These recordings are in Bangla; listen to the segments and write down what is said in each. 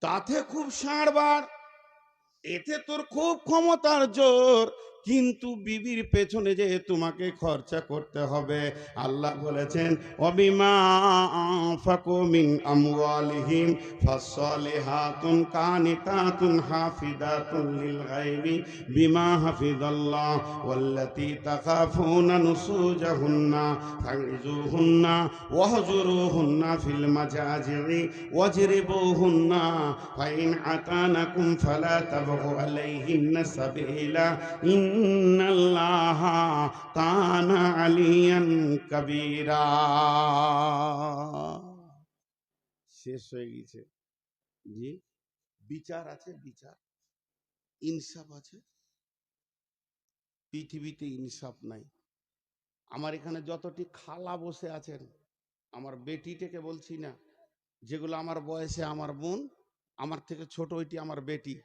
তাতে খুব সাড়বার, এতে তোর খুব ক্ষমতার জোর, কিন্তু বিবির পেছনে যে তোমাকে খরচা করতে হবে। আল্লাহ বলেছেন অবিমা আনফাকু মিন আমওয়ালিহিম ফাসসালিহাতুন কানিতাতুন হাফিদাতুন লিল গায়বি বিমা হাফিজাল্লাহ ওয়াল্লাতী তাখাফুনা নুসুজাহুন্না ফাইজুহুন্না ওয়াহজুরুহুন্না ফিল মাজাজি'i ওয়াজরিবুহুন্না ফাইন আতানাকুম ফালা তাবগু আলাইহিন্না সাবিলা ইন্নাল্লাহা কানা আলিয়ান কাবীরা। শেষ হয়ে গেছে জি। বিচার আছে, বিচার, ইনসাফ আছে। পৃথিবীতে ইনসাফ নাই। আমার এখানে যতটি খালা বসে আছেন, আমার বেটিটাকে বলছি না, যেগুলো আমার বয়সে আমার বোন, আমার থেকে ছোট ওইটি আমার বেটি,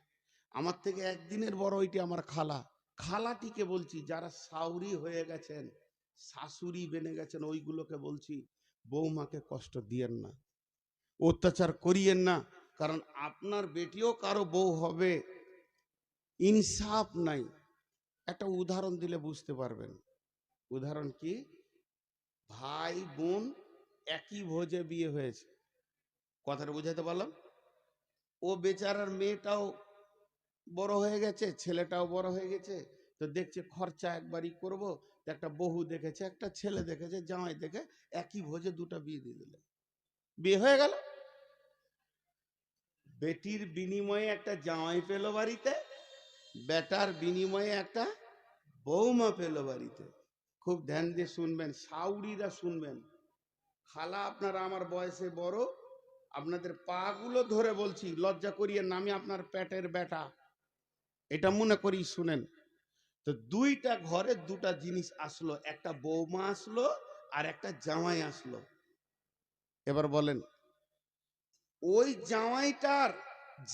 আমার থেকে একদিনের বড় ওইটি আমার খালা, খালাটিকে বলছি, যারা সাউরি হয়ে গেছেন, শাশুড়ি বেনে গেছেন, ওইগুলোকে বলছি বৌমাকে কষ্ট দিয়েন না, অত্যাচার করিয়েন না, কারণ আপনার বেটিও কারো বউ হবে। ইনসাফ নাই। একটা উদাহরণ দিলে বুঝতে পারবেন। উদাহরণ কি? ভাই বোন একই ভোজে বিয়ে হয়েছে, কথাটা বুঝাতে পারলাম? ও বেচারার মেয়েটাও বড় হয়ে গেছে, ছেলেটাও বড় হয়ে গেছে, তো দেখছে খরচা একবারই করব, তো একটা বহু দেখেছে, একটা ছেলে দেখেছে, জামাই দেখে একই ভোজে দুটো বিয়ে দিয়ে দিলে, বিয়ে হয়ে গেল। বেটির বিনিময়ে একটা জামাই পেল বাড়িতে, বেটার বিনিময়ে একটা বৌমা পেল বাড়িতে। খুব ধ্যান দিয়ে শুনবেন, সাউরিরা শুনবেন। খালা আপনারা আমার বয়সে বড়, আপনাদের পা গুলো ধরে বলছি, লজ্জা করিয়ে নামি, আপনার পেটের বেটা, এটা মনে করি শুনেন। তো দুইটা ঘরে দুটা জিনিস আসলো, একটা বৌমা আসলো আর একটা জামাই আসলো। এবার বলেন, ওই জামাইটার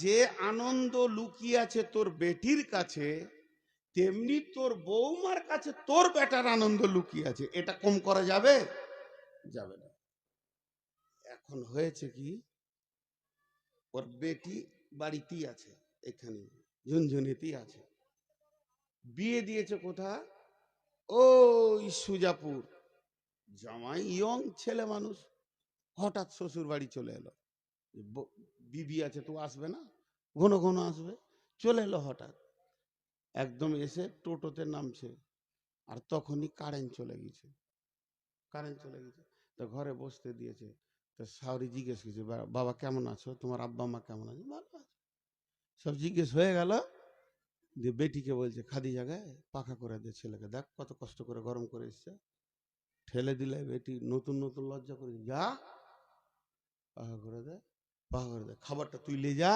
যে আনন্দ লুকিয়ে আছে তোর বেটির কাছে, তেমনি তোর বৌমার কাছে তোর বেটার আনন্দ লুকিয়ে আছে। এটা কম করা যাবে? যাবে না। এখন হয়েছে কি, ওর বেটি বাড়িতেই আছে, এখানে ঝুনঝুনিতেই আছে, বিয়ে দিয়েছে কোথা? ওই সুজাপুর। জামাই ইয়ং ছেলে মানুষ, হঠাৎ শ্বশুর বাড়ি চলে এলো। বিবি আছে তো আসবে না, ঘন ঘন আসবে, চলে এলো হঠাৎ, একদম এসে টোটোতে নামছে, আর তখনই কারেন্ট চলে গেছে। কারেন্ট চলে গেছে, তো ঘরে বসতে দিয়েছে। তো শাওরি জিজ্ঞেস করছে, বাবা কেমন আছো, তোমার আব্বা মা কেমন আছে? ভালো আছে, সব জিজ্ঞেস হয়ে গেল। যে বেটিকে বলছে, খাদি জায়গায় পাখা করে দে ছেলেকে, দেখ কত কষ্ট করে গরম করে এসছে। ঠেলে দিলে বেটি নতুন নতুন লজ্জা করে, যা পাখা করে দে, পাখা করে দে, খাবারটা তুই লে যা,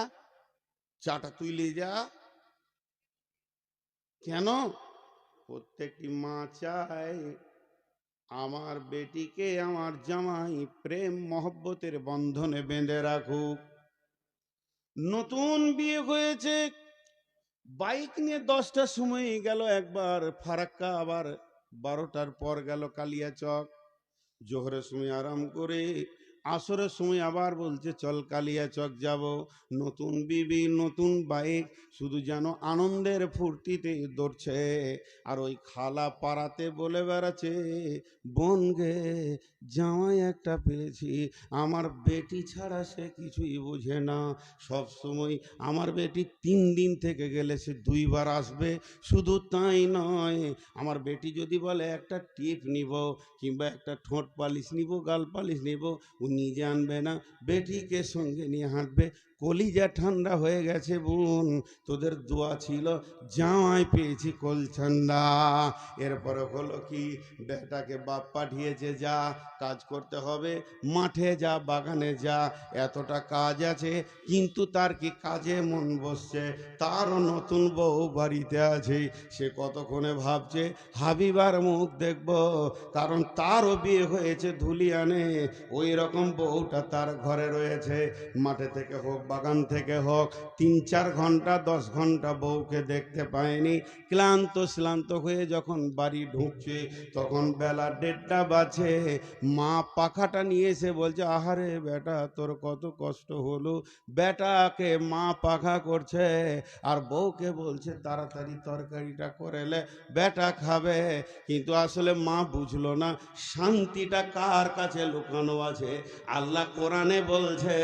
চাটা তুই লে যা। কেন? প্রত্যেকটি মা চায় আমার বেটিকে আমার জামাই প্রেম মহব্বতের বন্ধনে বেঁধে রাখুক। নতুন বিয়ে হয়েছে, বাইক নিয়ে 10টার সময় গেল একবার ফারাক্কা, আবার 12টার পর গেল কালিয়াচক, জোহরের সময় আরাম করে আসরের সময় আবার বলছে চল কালিয়াচক যাব। নতুন বিবি নতুন বাইক, শুধু যেন আনন্দের ফুর্তিতে দৌড়ছে। আর ওই খালা পাড়াতে বলে বেড়াচ্ছে, বোন গে জামাই একটা পেয়েছি, আমার বেটি ছাড়া সে কিছুই বোঝে না। সব সময় আমার বেটি 3 দিন থেকে গেলে সে 2বার আসবে। শুধু তাই নয়, আমার বেটি যদি বলে একটা টিপ নিব, কিংবা একটা ঠোঁট পালিশ নিব, গাল পালিশ নিব, ও নিজে আনবে না, বেটিকে সঙ্গে নিয়ে হাঁটবে। কলিজা ঠান্ডা হয়ে গেছে বোন, তোদের দোয়া ছিল, জামাই পেয়েছি কলছান্ডা। এরপরে হলো কি, বেটাকে বাপ পাঠিয়েছে, যা কাজ করতে হবে, মাঠে যা, বাগানে যা, এতটা কাজ আছে। কিন্তু তার কি কাজে মন বসছে? তারও নতুন বউ বাড়িতে আছে, সে কতক্ষণে ভাবছে হাবিবার মুখ দেখব, কারণ তারও বিয়ে হয়েছে ধুলিয়ানে, ওই রকম বউটা তার ঘরে রয়েছে। মাঠে থেকে হোক বাগান থেকে হোক 3-4 ঘন্টা 10 ঘন্টা বউকে দেখতে পায়নি, ক্লান্ত হয়ে যখন বাড়ি ঢুকছে তখন বেলা 1:30 বাজে। মা পাখাটা নিয়ে এসে বলছে, আহারে বেটা তোর কত কষ্ট হলো। বেটাকে মা পাখা করছে আর বউকে বলছে তাড়াতাড়ি তরকারিটা করেলে বেটা খাবে। কিন্তু আসলে মা বুঝলো না শান্তিটা কার কাছে লুকানো আছে। আল্লাহ কোরআনে বলছে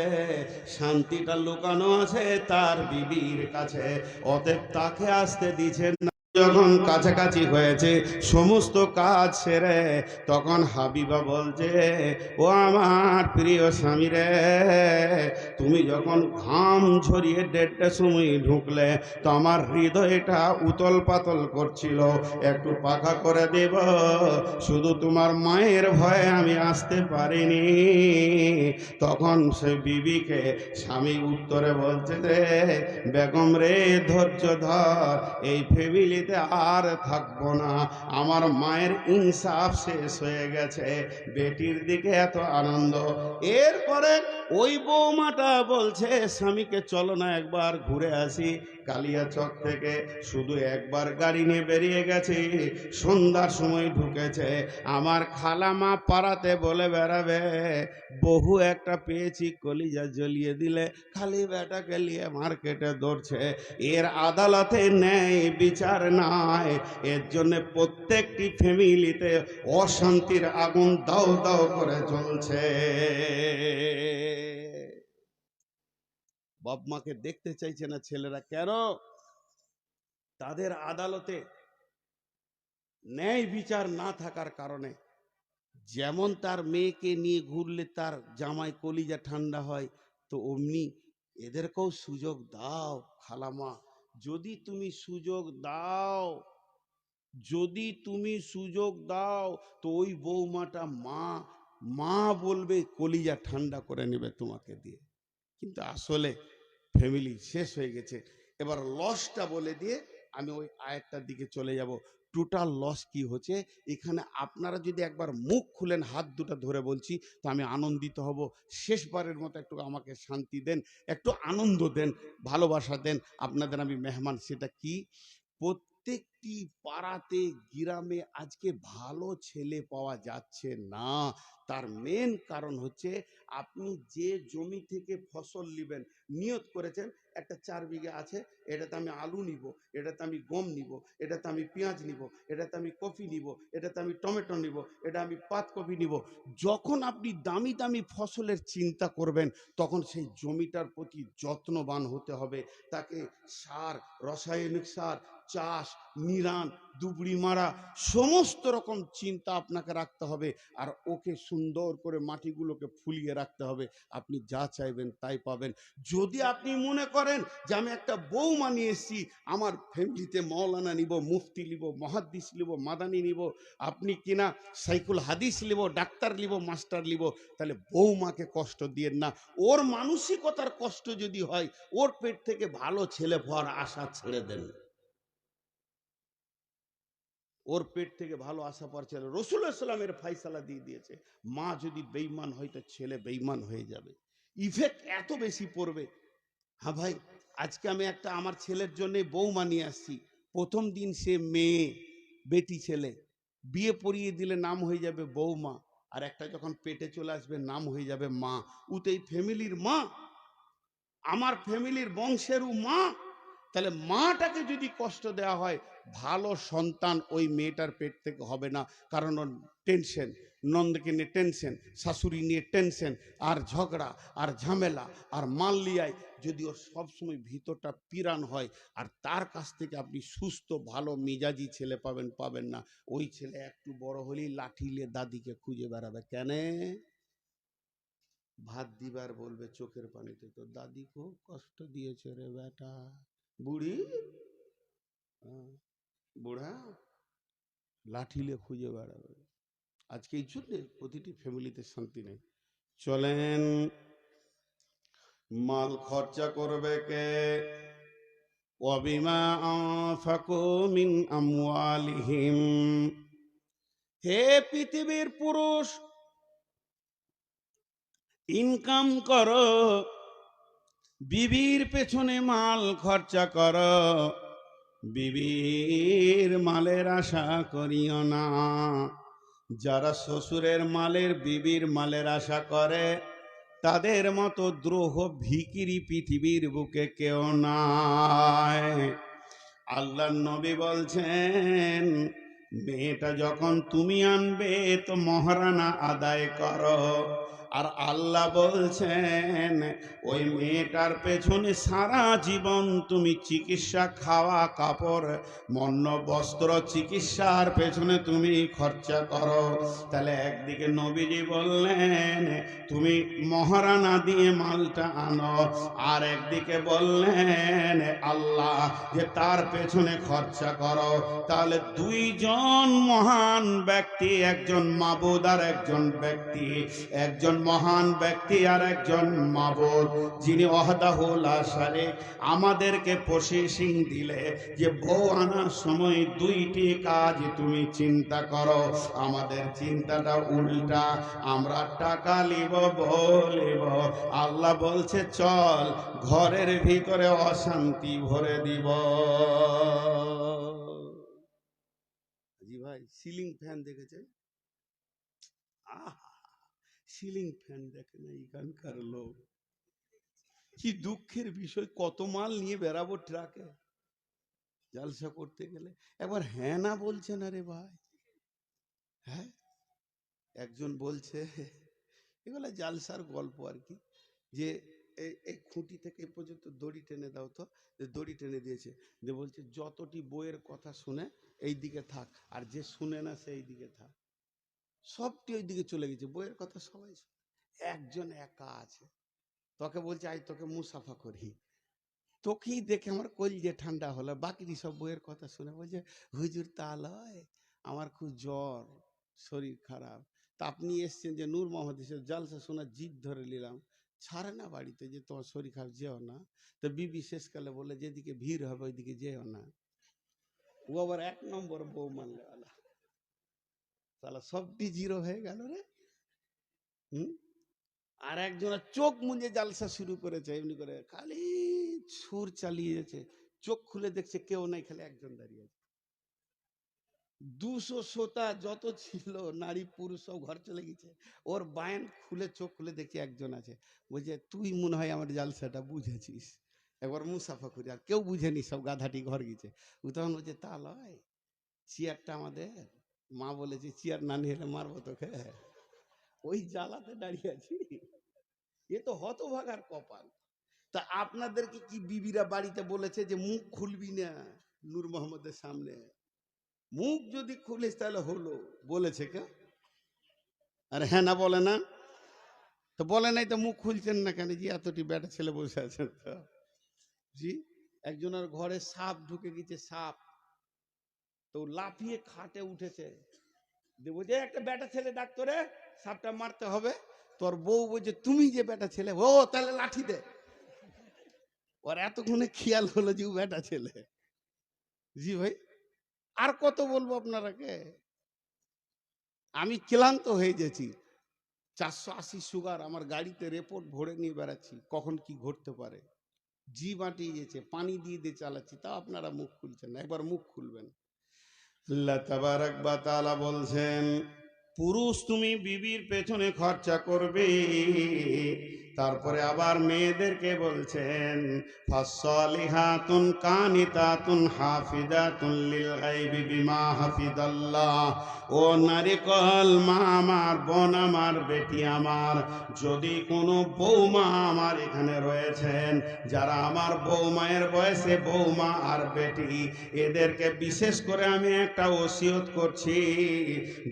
শান্তিটা লুকানো আছে তার বিবির কাছে, অতএব তাকে আসতে দিছেন না। যখন কাছাকাছি হয়েছে সমস্ত কাজ সেরে, তখন হাবিবা বলছে, ও আমার প্রিয় স্বামী রে, তুমি যখন ঘাম ঝরিয়ে 1:30টার সময় ঢুকলে তো আমার হৃদয়টা উতল পাতল করছিল, একটু পাখা করে দেব। শুধু তোমার মায়ের ভয়ে আমি আসতে পারিনি। তখন সে বিবিকে স্বামী উত্তরে বলছে, রে বেগম রে, ধৈর্য ধর, এই ফ্যামিলিতে আর থাকবো না, আমার মায়ের ইনসাফ শেষ হয়ে গেছে, বেটির দিকে এত আনন্দ। এরপরে ওই বৌমাটা বলছে স্বামীকে, চলো না একবার ঘুরে আসি কালিয়াচক থেকে। শুধু একবার গাড়ি নিয়ে বেরিয়ে গেছে, সন্ধ্যার সময় ঢুকেছে। আমার খালামা পাড়াতে বলে বেড়াবে, বহু একটা পেয়েছি কলিজা জ্বলিয়ে দিলে, খালি বেটাকে নিয়ে মার্কেটে দৌড়ছে। এর আদালতে ন্যায় বিচার নাই, এর জন্য প্রত্যেকটি ফ্যামিলিতে অশান্তির আগুন দাও দাও করে জ্বলছে। বাপ মাকে দেখতে চাইছে না ছেলেরা, কেন? তাদের আদালতে ন্যায় বিচার না থাকার কারণে। যেমন তার মেয়েকে নিয়ে ঘুরলে তার জামাই কলিজা ঠান্ডা হয়, তো অমনি এদেরকেও সুযোগ দাও খালামা। যদি তুমি সুযোগ দাও, যদি তুমি সুযোগ দাও, তো ওই বৌমাটা মা মা বলবে, কলিজা ঠান্ডা করে নেবে তোমাকে দিয়ে। কিন্তু আসলে ফ্যামিলি শেষ হয়ে গেছে। এবার লসটা বলে দিয়ে আমি ওই আয়াতটার দিকে চলে যাব। টোটাল লস কি হচ্ছে এখানে, আপনারা যদি একবার মুখ খুলেন, হাত দুটো ধরে বলছি, তো আমি আনন্দিত হব। শেষবারের মতো একটু আমাকে শান্তি দেন, একটু আনন্দ দেন, ভালোবাসা দেন। আপনাদের আমি মেহমান। সেটা কি? প্রত্যেকটি পাড়াতে গ্রামে আজকে ভালো ছেলে পাওয়া যাচ্ছে না। তার মেন কারণ হচ্ছে, আপনি যে জমি থেকে ফসল নেবেন, নিয়ত করেছেন একটা 4 বিঘা আছে, এটাতে আমি আলু নিব, এটাতে আমি গম নিব, এটাতে আমি পেঁয়াজ নিব, এটাতে আমি কফি নিব, এটাতে আমি টমেটো নিব, এটা আমি পাতকপি নিব। যখন আপনি দামি দামি ফসলের চিন্তা করবেন, তখন সেই জমিটার প্রতি যত্নবান হতে হবে। তাকে সার, রাসায়নিক সার, চাষ, নিরান, দুবড়ি মারা, সমস্ত রকম চিন্তা আপনাকে রাখতে হবে। আর ওকে সুন্দর করে মাটিগুলোকে ফুলিয়ে রাখতে হবে। আপনি যা চাইবেন তাই পাবেন। যদি আপনি মনে করেন যে আমি একটা বৌমা নিয়ে এসেছি, আমার ফ্যামিলিতে মৌলানা নিব, মুফতি নিব, মহাদ্দিস নিব, মাদানি নিব, আপনি কিনা সাইকুল হাদিস নিব, ডাক্তার নিব, মাস্টার নিব, তাহলে বৌমাকে কষ্ট দিয়েন না। ওর মানসিকতার কষ্ট যদি হয়, ওর পেট থেকে ভালো ছেলে হওয়ার আশা ছেড়ে দেন। ওর পেট থেকে ভালো আশা পাওয়ার ছেলে, রাসূলুল্লাহ সাল্লাল্লাহু আলাইহি ওয়াসাল্লামের ফায়সালা দিয়ে দিয়েছে, মা যদি বেঈমান হয় তো ছেলে বেঈমান হয়ে যাবে। ইফেক্ট এত বেশি পড়বে। হ্যাঁ ভাই, আজকে আমি একটা আমার ছেলের জন্য বৌমা নিয়ে আসছি। প্রথম দিন সে মেয়ে, বেটি ছেলে, বিয়ে পড়িয়ে দিলে নাম হয়ে যাবে বৌমা, আর একটা যখন পেটে চলে আসবে নাম হয়ে যাবে মা। উতেই ফ্যামিলির মা, আমার ফ্যামিলির বংশেরও মা। তাহলে মাটাকে যদি কষ্ট দেওয়া হয়, ভালো সন্তান ওই মেয়েটার পেট থেকে হবে না। কারণ ওর টেনশন, নন্দকে নিয়ে টেনশন, শাশুড়ি নিয়ে টেনশন, আর ঝগড়া, আর ঝামেলা, আর মাল্লিয়ায়। যদি ওর সবসময় ভিতরটা পিরান হয়, আর তার কাছ থেকে আপনি সুস্থ ভালো মিজাজি ছেলে পাবেন না। ওই ছেলে একটু বড় হলেই লাঠি নিয়ে দাদিকে খুঁজে বেড়াবে। কেন? ভাত দিবার বলবে চোখের পানিতে, তো দাদি খুব কষ্ট দিয়েছে রে বেটা। বুড়ি, বুড়া, লাঠিলে খুঁজে বেড়াবে। আজকে এই জন্য প্রতিটি ফ্যামিলিতে শান্তি নেই। চলেন, মাল খরচা করবে কে? ওয়াবিমা আনফাকু মিন আমওয়ালিহিম। হে পৃথিবীর পুরুষ, ইনকাম করো, বিবির পেছনে মাল খরচা করো, বিবির মালের আশা করিও না। যারা শ্বশুরের মালের বিবির মালের আশা করে তাদের মতো দ্রোহ ভিখিরি পৃথিবীর বুকে কেউ নাই। আল্লাহর নবী বলছেন, মেয়েটা যখন তুমি আনবে তো মহারানা আদায় করো। আর আল্লাহ বলছেন ওই মেয়েটার পেছনে সারা জীবন তুমি চিকিৎসা, খাওয়া, কাপড়, মন্য, বস্ত্র, চিকিৎসার পেছনে তুমি খরচা করো। তাহলে একদিকে নবীজি বললেন তুমি মহারানা দিয়ে মালটা আনো, আর একদিকে বললেন আল্লাহ যে তার পেছনে খরচা করো। তাহলে দুইজন মহান ব্যক্তি, একজন মাবুদ আর একজন ব্যক্তি, একজন মহান ব্যক্তি আর একজন মাবুদ, যিনি ওয়াহদাহু লা শারীক, আমাদেরকে প্রসেসিং দিলে যে বউ আনার সময় দুইটি কাজ তুমি চিন্তা করো। আমাদের চিন্তাটা উল্টা, আমরা টাকা লিব, বলিব। আল্লাহ বলছে চল ঘরের ভিতরে অশান্তি ভরে দিব। জি ভাই, সিলিং ফ্যান দেখেছে? সিলিং ফ্যান দেখে না এখানকার লোক। কি দুঃখের বিষয়, কত মাল নিয়ে বেরাবো ট্রাকে জালসা করতে গেলে, একবার হ্যাঁ না বলছে না রে ভাই। হ্যাঁ, একজন বলছে, এগুলো জালসার গল্প আর কি, যে এই খুঁটি থেকে এ পর্যন্ত দড়ি টেনে দাও তো, দড়ি টেনে দিয়েছে, যে বলছে যতটি বইয়ের কথা শুনে এই দিকে থাক, আর যে শুনে না সেই দিকে থাক। সবটি ওই দিকে চলে গেছে, বইয়ের কথা সবাই শুনে, একজন একা আছে। তোকে বলছে আই তোকে মুসাফা করি, তোকেই দেখে আমার কলজে ঠান্ডা হলো। বাকি সব বইয়ের কথা শুনে বলছে হুজুর তা লয়, আমার খুব জ্বর, শরীর খারাপ। তা আপনি এসছেন যে নূর মোহাম্মদ জালসা শোনা, জিদ ধরে নিলাম, ছাড়ে না বাড়িতে যে তোমার শরীর খারাপ, যেও না। তো বিবি শেষকালে বলে যেদিকে ভিড় হবে ওইদিকে যেও না। ও আবার 1 নম্বর বউ মানলে আলা, তাহলে সবটি জিরো হয়ে গেল রে। হুম। আর একজনের চোখ মুজে জালসা শুরু করেছে, এমনি করে খালি সুর চালিয়েছে, চোখ খুলে দেখছে কেউ নাই, খালি একজন দাঁড়িয়ে আছে। 200 শ্রোতা যত ছিল নারী পুরুষ সব ঘর চলে গেছে, ওর বায়ান খুলে চোখ খুলে দেখছে একজন আছে। বলছে তুই মনে হয় আমার জালসাটা বুঝেছিস, একবার মুসাফা করি। আর কেউ বুঝেনি, সব গাধাটি ঘর গেছে। ও তখন বলছে তা লয়, চেয়ারটা আমাদের, মা বলেছে চেয়ার না নিয়ে এলে মারবো তোকে, ওই জ্বালাতে দাঁড়িয়ে আছি। এ তো হতভাগার কপাল। তা আপনাদেরকে কি বিবিরা বাড়িতে বলেছে যে মুখ খুলবি না নূর মোহাম্মদের সামনে? মুখ যদি খুলিস তাহলে হলো, বলেছে কে? আর হ্যাঁ না বলে না? তো বলে নাই তো মুখ খুলছেন না কেন? জি এতটি বেটা ছেলে বসে আছেন তো। জি, একজনের ঘরে সাপ ঢুকে গেছে, সাপ, তো লাফিয়ে খাটে উঠেছে, দেবো যে একটা বেটা ছেলে ডাক্তারে, সাপটা মারতে হবে। তোর বউ বলছে তুমি যে বেটা ছেলে, ও তাহলে লাঠি দে। ওর এতক্ষণে খেয়াল হলো যে ও বেটা ছেলে। জি ভাই, আর কত বলবো আপনারাকে, আমি ক্লান্ত হয়ে গেছি। 480 সুগার, আমার গাড়িতে রিপোর্ট ভরে নিয়ে বেড়াচ্ছি, কখন কি ঘটতে পারে। জি বাঁটিয়ে গেছে, পানি দিয়ে দিয়ে চালাচ্ছি, তা আপনারা মুখ খুলছেন না, একবার মুখ খুলবেন। আল্লাহ তাবারাক ওয়া তাআলা বলছেন পুরুষ তুমি বিবির পেছনে খরচা করবে। তারপরে আবার মেয়েদেরকে বলছেন ফাসসালিহাতুন কানিতাতুন হাফিজাতুন লিল গায়বি বিমা হাফিজাল্লাহ। ও নারীকল মা আমার, বোন আমার, বেটি আমার, যদি কোনো বৌমা আমার এখানে রয়েছেন, যারা আমার বৌমায়ের বয়সে বৌমা আর বেটি, এদেরকে বিশেষ করে আমি একটা ওসিয়ত করছি,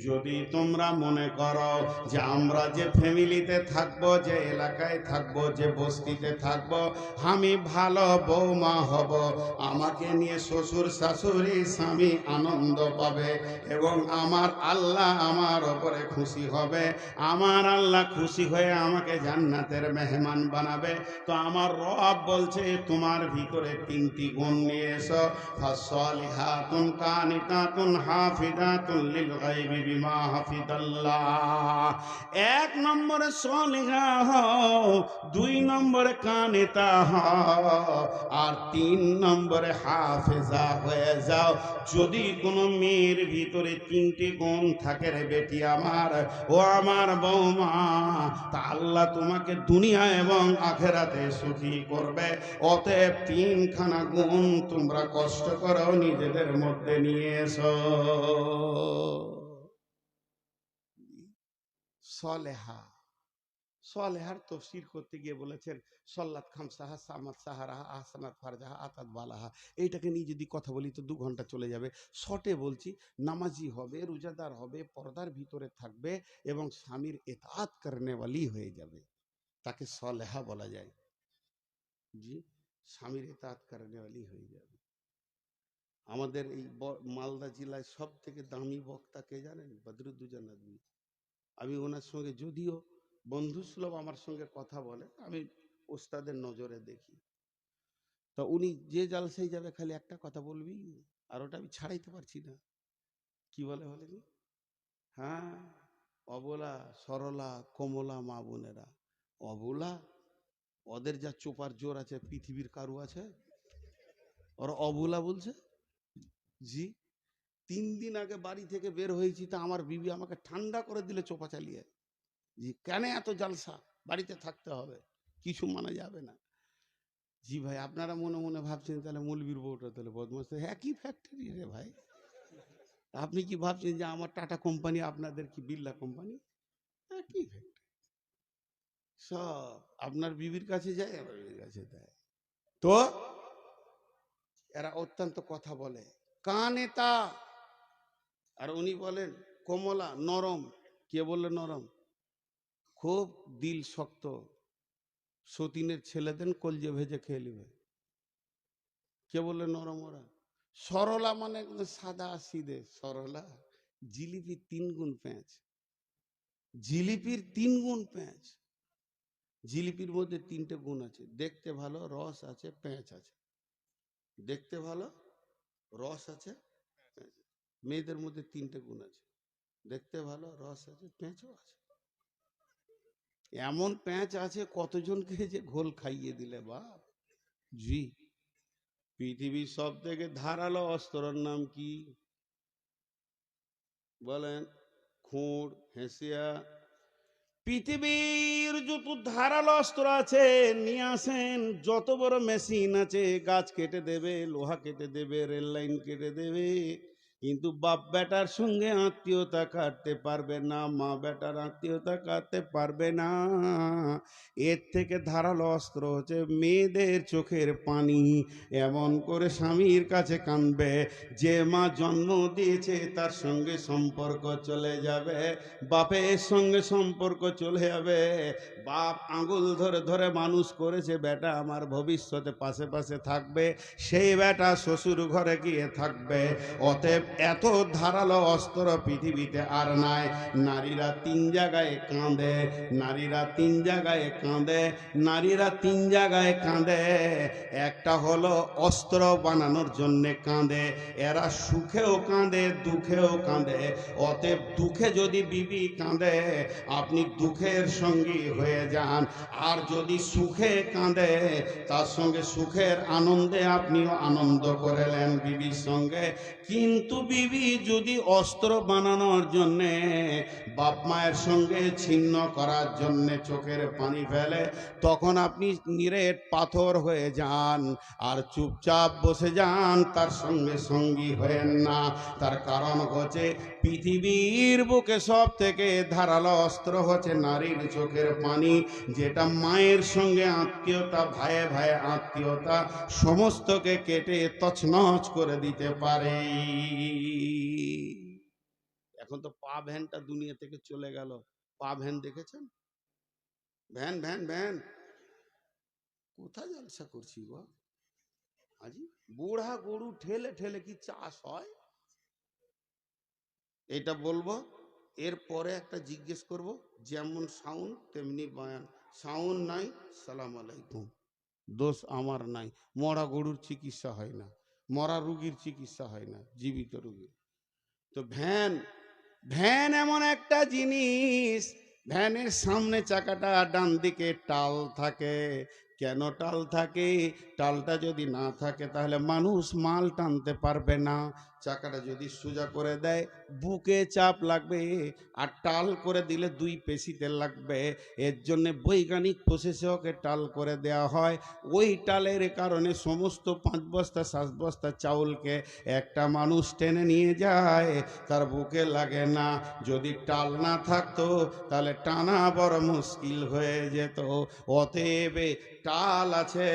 যদি তোমরা মনে করো যে আমরা যে ফ্যামিলিতে থাকবো, যে এলাকায় থাকবো, যে বস্তিতে থাকবো, আমি ভালো বৌমা হব, আমাকে নিয়ে শ্বশুর শাশুড়ি স্বামী আনন্দ পাবে, এবং আমার আল্লাহ আমার ওপরে খুশি হবে, আমার আল্লাহ খুশি হয়ে আমাকে জান্নাতের মেহমান বানাবে, তো আমার রব বলছে তোমার ভিতরে 3টি গুণ নিয়ে এসো। ফাসসালিহাতুন কানিতাতুন হাফিজাতুন লিল গায়বি বিমা হাফিজাল্লাহ। 1 নম্বরে সলিহা হও, 2 নম্বরে কানেতা হও, আর 3 নম্বরে হাফেজা হয়ে যাও। যদি কোনো মেয়ের ভিতরে 3টে গুণ থাকে রে বেটি আমার, ও আমার বৌমা, তা আল্লাহ তোমাকে দুনিয়া এবং আখেরাতে সুখী করবে। অতএব 3খানা গুণ তোমরা কষ্ট করো নিজেদের মধ্যে নিয়ে এসো। সলেহা, সলেহার তফসির করতে গিয়ে বলেছেন সল্লাত খামসাহা, সামাত সাহারাহা, আহসানাত ফারজাহা, আতাত বালাহা। এইটাকে নিয়ে যদি কথা বলি তো 2 ঘন্টা চলে যাবে। শর্টে বলছি, নামাজি হবে, রোজাদার হবে, পর্দার ভিতরে থাকবে এবং স্বামীর ইতাআত করনেওয়ালি হয়ে যাবে, তাকে সলেহা বলা যায়। জি, স্বামীর ইতাআত করনেওয়ালি হয়ে যাবে। আমাদের এই মালদা জেলায় সব থেকে দামি বক্তা কে জানেন? বদরুদ্দোজা নদভী। আমি ওনার সঙ্গে যদিও বন্ধুসুলভ আমার সঙ্গে কথা বলে, আমি ওস্তাদের নজরে দেখি। তো উনি যে জালসায় যাবে খালি একটা কথা বলবি, আর ওটা আমি ছাড়াইতে পারছি না। কি বলে বলে কি? হ্যাঁ, অবলা সরলা কমলা মা বোনেরা, অবলা, ওদের যা চোপার জোর আছে পৃথিবীর কারু আছে? ওরা অবলা বলছে। জি, 3 দিন আগে বাড়ি থেকে বের হয়েছি, তা আমার বিবি আমাকে ঠান্ডা করে দিলে চোপা চালিয়ে। জি, কেন এত জালসা, বাড়িতে থাকতে হবে, কিছু মানা যাবে না। জি ভাই, আপনারা মনে মনে ভাবছেন তাহলে মৌলবীর বউটা তাহলে বদমাস। একই ফ্যাক্টরি রে ভাই। আপনি কি ভাবছেন যে আমার টাটা কোম্পানি, আপনাদের কি বিড়লা কোম্পানি? একই ফ্যাক্টরি। সব আপনার বিবির কাছে যায়, আমার বিবির কাছে দেয়। তো এরা অত্যন্ত কথা বলে, কানেতা। আর উনি বলেন কমলা, নরম। কে বললে নরম? খুব দিল শক্ত, সতীনের ছেলেদের কলজে ভেজে খেয়ে নেবে। কে বললে নরম ওরা? সরলা মানে সাদা সিধে সরলা। জিলিপির 3 গুণ পেঁয়াজ, জিলিপির 3 গুণ পেঁয়াজ। জিলিপির মধ্যে 3টে গুণ আছে, দেখতে ভালো, রস আছে, পেঁয়াজ আছে। দেখতে ভালো, রস আছে, পেঁয়াজ আছে। মেয়েদের মধ্যে 3টে গুণ আছে, দেখতে ভালো, রস আছে, পেঁয়াজও আছে। এমন পেঁয়াজ আছে কতজনকে যে ঘোল খাইয়ে দিলে বাপ। জি, পৃথিবীর সব থেকে ধারালো অস্ত্রের নাম কি বলেন? খুঁড়, হেঁসিয়া। পৃথিবীর যত ধারালো অস্ত্র আছে নিয়ে আসেন, যত বড় মেশিন আছে, গাছ কেটে দেবে, লোহা কেটে দেবে, রেল লাইন কেটে দেবে, কিন্তু বাপ বেটার সঙ্গে আত্মীয়তা কাটতে পারবে না, মা বেটার আত্মীয়তা কাটতে পারবে না। এর থেকে ধারালো অস্ত্র হচ্ছে মেয়েদের চোখের পানি। এমন করে স্বামীর কাছে কাঁদবে, যে মা জন্ম দিয়েছে তার সঙ্গে সম্পর্ক চলে যাবে, বাপের সঙ্গে সম্পর্ক চলে যাবে। বাপ আঙুল ধরে ধরে মানুষ করেছে, বেটা আমার ভবিষ্যতে পাশে পাশে থাকবে, সেই বেটা শ্বশুর ঘরে গিয়ে থাকবে। অতএব এত ধারালো অস্ত্র পৃথিবীতে আর নাই। নারীরা 3 জায়গায় কাঁদে, নারীরা 3 জায়গায় কাঁদে, নারীরা 3 জায়গায় কাঁদে। একটা হলো অস্ত্র বানানোর জন্যে কাঁদে, এরা সুখেও কাঁদে, দুঃখেও কাঁদে। অতএব দুঃখে যদি বিবি কাঁদে, আপনি দুঃখের সঙ্গী হয়ে যান। আর যদি সুখে কাঁদে, তার সঙ্গে সুখের আনন্দে আপনিও আনন্দ করেলেন বিবির সঙ্গে। কিন্তু বিবি যদি অস্ত্র বানানোর জন্যে, বাপ মায়ের সঙ্গে ছিন্ন করার জন্যে চোখের পানি ফেলে, তখন আপনি নিরেট পাথর হয়ে যান আর চুপচাপ বসে যান, তার সঙ্গে সঙ্গী হয়েন না। তার কারণ হচ্ছে পৃথিবীর বুকে সব থেকে ধারালো অস্ত্র হচ্ছে নারীর চোখের পানি, যেটা মায়ের সঙ্গে আত্মীয়তা, ভাইয়ে ভাইয়ে আত্মীয়তা সমস্তকে কেটে তছনছ করে দিতে পারে। এখন তো পা ভ্যানটা দুনিয়া থেকে চলে গেল। পা ভ্যান দেখেছেন? ভ্যান ভ্যান ভ্যান কোথায় জলসা করছি গো আজি? বুড়া গরু ঠেলে ঠেলে কি চাষ হয়? এটা বলবো, এরপরে একটা জিজ্ঞেস করব, যেমন সাউন্ড তেমনি বয়ান। সাউন্ড নাই, সালাম আলাইকুম। দোষ আমার নাই। মরা গরুর চিকিৎসা হয় না, মরা রুগীর চিকিৎসা হয় না, জীবিত রুগীর। তো ভ্যান, ভ্যান এমন একটা জিনিস, ভ্যানের সামনে চাকাটা ডান দিকে টাল থাকে। কেন টাল থাকে? টালটা যদি না থাকে তাহলে মানুষ মাল টানতে পারবে না। চাকাটা যদি সোজা করে দেয় বুকে চাপ লাগবে, আর টাল করে দিলে দুই পেশিতে লাগবে। এর জন্য বৈজ্ঞানিক প্রসেসে ওকে টাল করে দেওয়া হয়। ওই টালের কারণে সমস্ত 5 বস্তা 7 বস্তা চাউলকে একটা মানুষ টেনে নিয়ে যায়, তার বুকে লাগে না। যদি টাল না থাকতো তাহলে টানা বড় মুশকিল হয়ে যেত। অতএব টাল আছে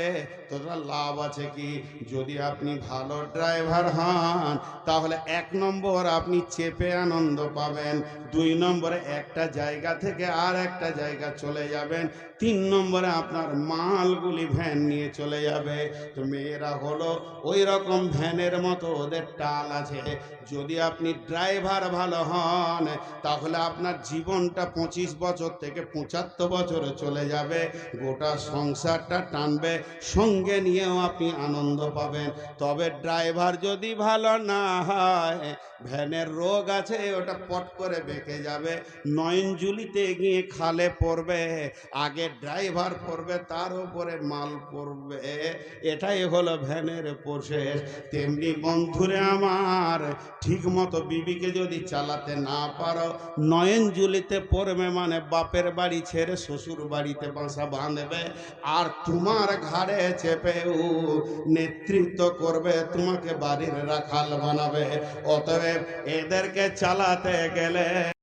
তোরা লাভ আছে কি? যদি আপনি ভালো ড্রাইভার হন তাহলে 1 নম্বর আপনি চেপে আনন্দ পাবেন, 2 নম্বরে একটা জায়গা থেকে আর একটা জায়গা চলে যাবেন, 3 নম্বরে আপনার মালগুলি ভ্যান নিয়ে চলে যাবে। তো মেয়েরা হলো ওই রকম ভ্যানের মতো, ওদের টাল আছে। যদি আপনি ড্রাইভার ভালো হন তাহলে আপনার জীবনটা 25 বছর থেকে 75 বছরে চলে যাবে, গোটা সংসারটা টানবে, সঙ্গে নিয়েও আপনি আনন্দ পাবেন। তবে ড্রাইভার যদি ভালো না হয়, ভ্যানের রোগ আছে, ওটা পট করে বেঁকে যাবে, নয়নজুলিতে গিয়ে খালে পড়বে, আগে ড্রাইভার পড়বে তার উপরে মাল পড়বে। এটাই হলো ভ্যানের প্রসেস। তেমনি বন্ধুরে আমার, ঠিক মতো বিবিকে যদি চালাতে না পারো, নয়নজুলিতে পড়বে মানে বাপের বাড়ি ছেড়ে শ্বশুর বাড়িতে বাসা বাঁধবে, আর তোমার ঘাড়ে চেপেও নেতৃত্ব করবে, তোমাকে বাড়ির রাখাল বানাবে। অতএব এদেরকে চালাতে গেলে